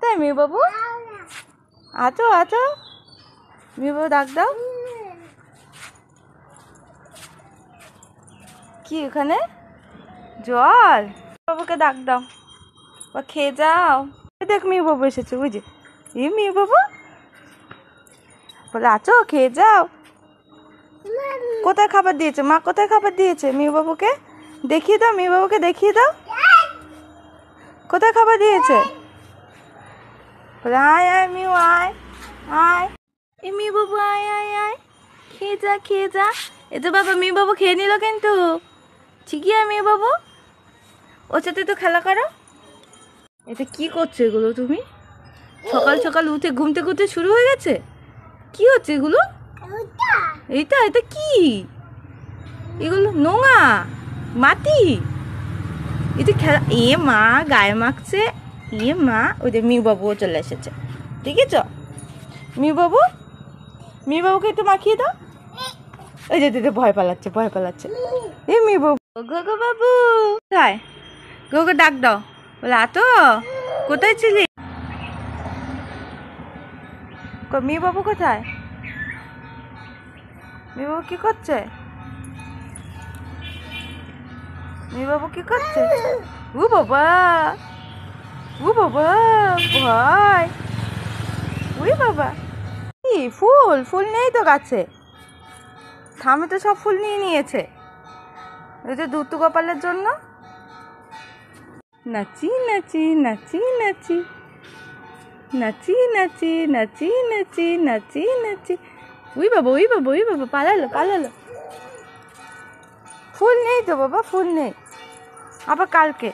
কোথায় মেয়ে বাবু? আছো আছো, মেয়ে বাবু ডাক দাও। কি ওখানে জল? বাবুকে ডাক দাও বা খেয়ে যাও। দেখ মেয়ে বাবু এসেছে, বুঝে এই মেয়ে বাবু বলে আছো, খেয়ে যাও। কোথায় খাবার দিয়েছে মা? কোথায় খাবার দিয়েছে মেয়ে বাবুকে? দেখিয়ে দাও, মেয়ে বাবুকে দেখিয়ে দাও কোথায় খাবার দিয়েছে। বলে আয় আয় মিউ, আয় আয়, এই মেয়ে বাবু আয় আয় আয়, খেয়ে যা খেয়ে যা। এ তো বাবা মেয়ে বাবু খেয়ে নিল কিন্তু। ঠিকই আর মেয়ে বাবু ওর সাথে তো খেলা করো। এটা কি করছো এগুলো তুমি? সকাল সকাল উঠে ঘুম থেকে উঠে শুরু হয়ে গেছে। কি হচ্ছে এগুলো? এইটা এটা কি? এগুলো নোংরা মাটি, এটা খেলা। এ মা গায়ে মাখছে। এ মা, ওই যে মিউ বাবুও চলে এসেছে, দেখেছ? মিউ বাবু, মিউ বাবুকে একটু মাখিয়ে দাও। ওই যে দিদি ভয় পালাচ্ছে, ভয় পালাচ্ছে। এ মিউ বাবু, গগো বাবু কোথায়? গগো ডাক দাও। বলে আতো, কোথায় ছিলি? মিউ বাবু কোথায়? মিউ বাবু কি করছে? মিউ বাবু কি করছে? ও বাবা, ও বাবা ভয়, ওই বাবা। কি ফুল? ফুল নেই তো গাছে, থামে তো সব ফুল নিয়ে নিয়েছে। ওই যে দুতু গোপালের জন্য। নাচি নাচি নাচি নাচি নাচি নাচি নাচি নাচি নাচি নাচি। ওই বাবা, ওই বাবা, ওই বাবা, পালালো পালালো। ফুল নেই তো বাবা, ফুল নেই, আবার কালকে।